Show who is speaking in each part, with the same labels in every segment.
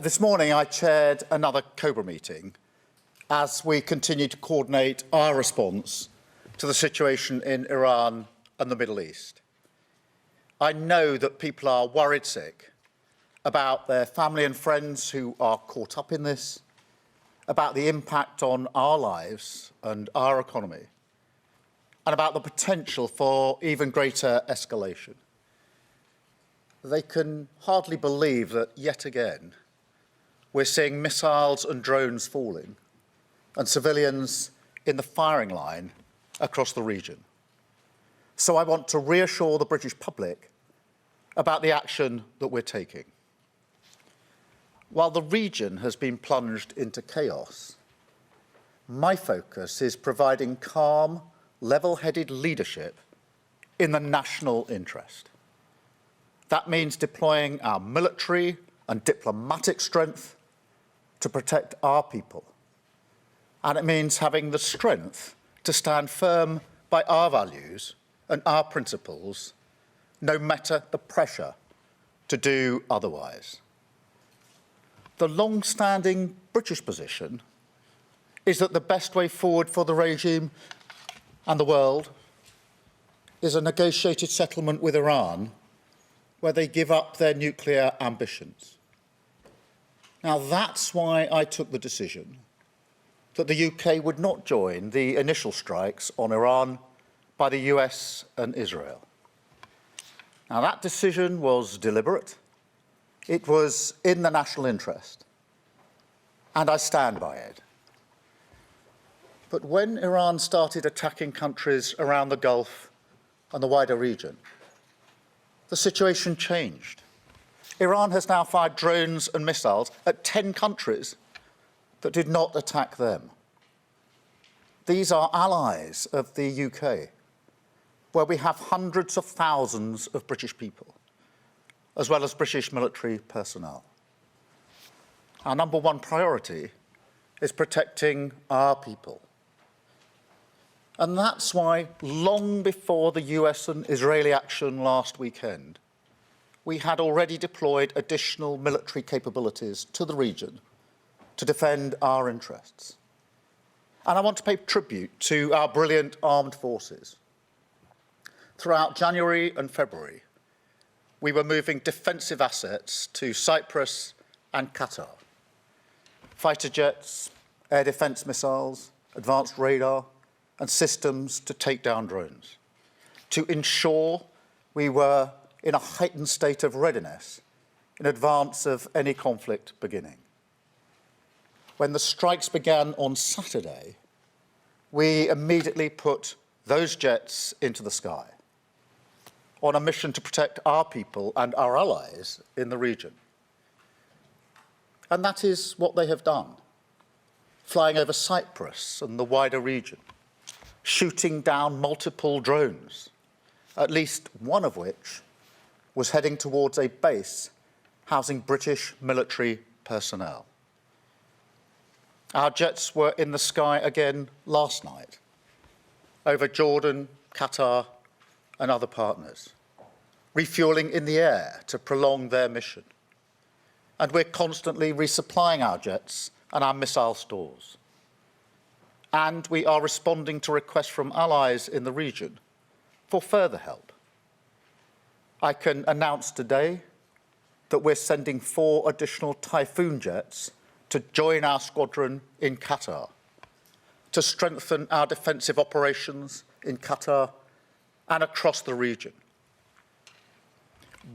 Speaker 1: This morning I chaired another COBRA meeting as we continue to coordinate our response to the situation in Iran and the Middle East. I know that people are worried sick about their family and friends who are caught up in this, about the impact on our lives and our economy, and about the potential for even greater escalation. They can hardly believe that yet again we're seeing missiles and drones falling and civilians in the firing line across the region. So I want to reassure the British public about the action that we're taking. While the region has been plunged into chaos, my focus is providing calm, level-headed leadership in the national interest. That means deploying our military and diplomatic strength to protect our people. And it means having the strength to stand firm by our values and our principles, no matter the pressure to do otherwise. The long-standing British position is that the best way forward for the regime and the world is a negotiated settlement with Iran where they give up their nuclear ambitions. Now, that's why I took the decision that the UK would not join the initial strikes on Iran by the US and Israel. Now, that decision was deliberate. It was in the national interest, and I stand by it. But when Iran started attacking countries around the Gulf and the wider region, the situation changed. Iran has now fired drones and missiles at 10 countries that did not attack them. These are allies of the UK, where we have hundreds of thousands of British people, as well as British military personnel. Our number one priority is protecting our people. And that's why, long before the US and Israeli action last weekend, we had already deployed additional military capabilities to the region to defend our interests. And I want to pay tribute to our brilliant armed forces. Throughout January and February, we were moving defensive assets to Cyprus and Qatar. Fighter jets, air defence missiles, advanced radar, and systems to take down drones, to ensure we were in a heightened state of readiness in advance of any conflict beginning. When the strikes began on Saturday, we immediately put those jets into the sky on a mission to protect our people and our allies in the region. And that is what they have done, flying over Cyprus and the wider region, shooting down multiple drones, at least one of which was heading towards a base housing British military personnel. Our jets were in the sky again last night, over Jordan, Qatar, and other partners, refuelling in the air to prolong their mission. And we're constantly resupplying our jets and our missile stores. And we are responding to requests from allies in the region for further help. I can announce today that we're sending 4 additional Typhoon jets to join our squadron in Qatar, to strengthen our defensive operations in Qatar and across the region.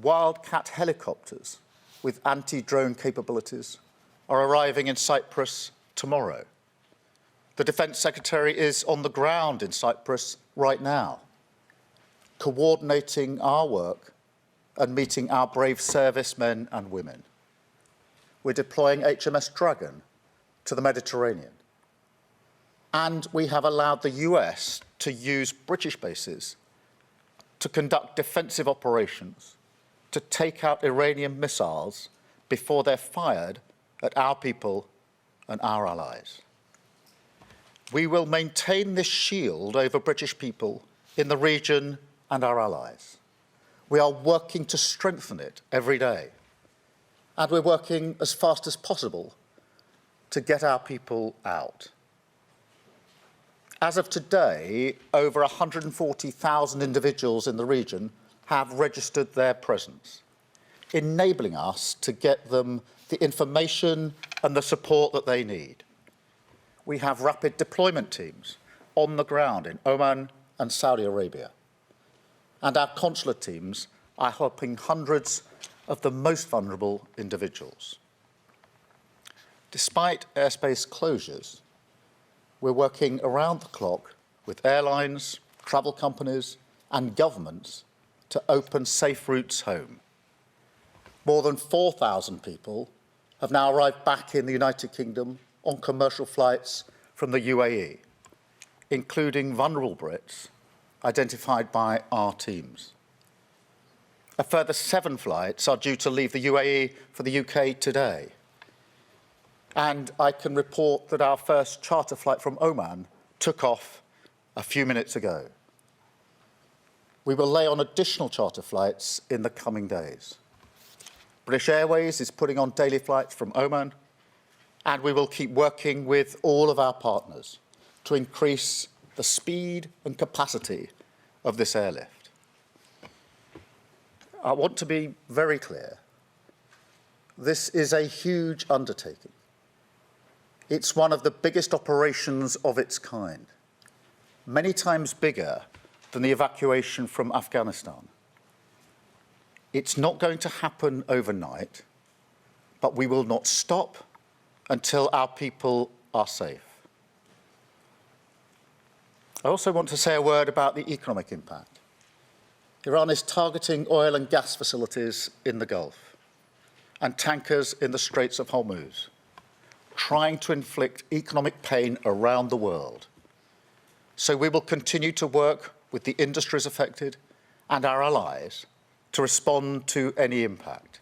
Speaker 1: Wildcat helicopters with anti-drone capabilities are arriving in Cyprus tomorrow. The Defence Secretary is on the ground in Cyprus right now, coordinating our work and meeting our brave servicemen and women. We're deploying HMS Dragon to the Mediterranean. And we have allowed the US to use British bases to conduct defensive operations to take out Iranian missiles before they're fired at our people and our allies. We will maintain this shield over British people in the region and our allies. We are working to strengthen it every day. and we're working as fast as possible to get our people out. As of today, over 140,000 individuals in the region have registered their presence, enabling us to get them the information and the support that they need. We have rapid deployment teams on the ground in Oman and Saudi Arabia. And our consular teams are helping hundreds of the most vulnerable individuals. Despite airspace closures, we're working around the clock with airlines, travel companies and governments to open safe routes home. More than 4,000 people have now arrived back in the United Kingdom on commercial flights from the UAE, including vulnerable Brits identified by our teams. A further 7 flights are due to leave the UAE for the UK today. And I can report that our first charter flight from Oman took off a few minutes ago. We will lay on additional charter flights in the coming days. British Airways is putting on daily flights from Oman, and we will keep working with all of our partners to increase the speed and capacity of this airlift. I want to be very clear. This is a huge undertaking. It's one of the biggest operations of its kind, many times bigger than the evacuation from Afghanistan. It's not going to happen overnight, but we will not stop until our people are safe. I also want to say a word about the economic impact. Iran is targeting oil and gas facilities in the Gulf and tankers in the Straits of Hormuz, trying to inflict economic pain around the world. So we will continue to work with the industries affected and our allies to respond to any impact.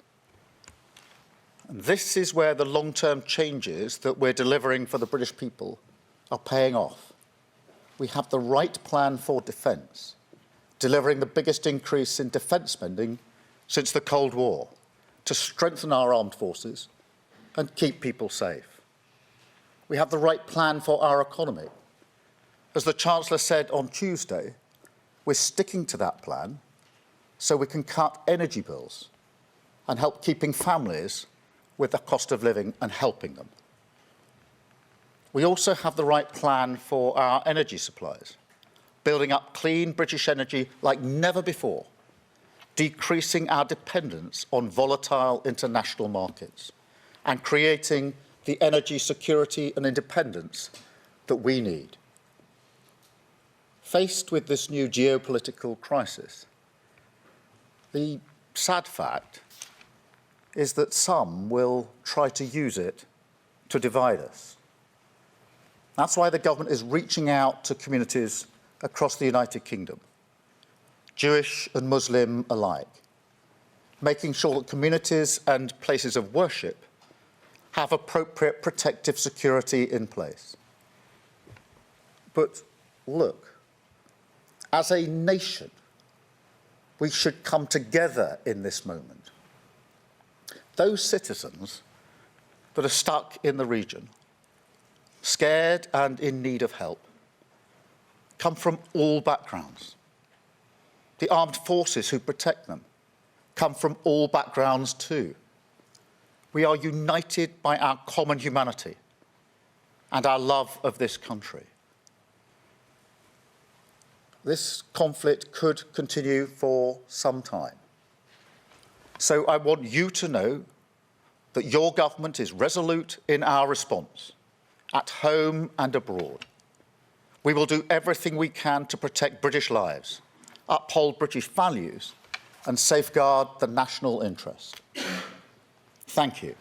Speaker 1: And this is where the long-term changes that we're delivering for the British people are paying off. We have the right plan for defence, delivering the biggest increase in defence spending since the Cold War, to strengthen our armed forces and keep people safe. We have the right plan for our economy. As the Chancellor said on Tuesday, we're sticking to that plan so we can cut energy bills and help keeping families with the cost of living and helping them. We also have the right plan for our energy supplies, building up clean British energy like never before, decreasing our dependence on volatile international markets, and creating the energy security and independence that we need. Faced with this new geopolitical crisis, the sad fact is that some will try to use it to divide us. That's why the government is reaching out to communities across the United Kingdom, Jewish and Muslim alike, making sure that communities and places of worship have appropriate protective security in place. But look, as a nation, we should come together in this moment. Those citizens that are stuck in the region, scared and in need of help, come from all backgrounds. The armed forces who protect them come from all backgrounds too. We are united by our common humanity and our love of this country. This conflict could continue for some time. So I want you to know that your government is resolute in our response, at home and abroad. We will do everything we can to protect British lives, uphold British values, and safeguard the national interest. Thank you.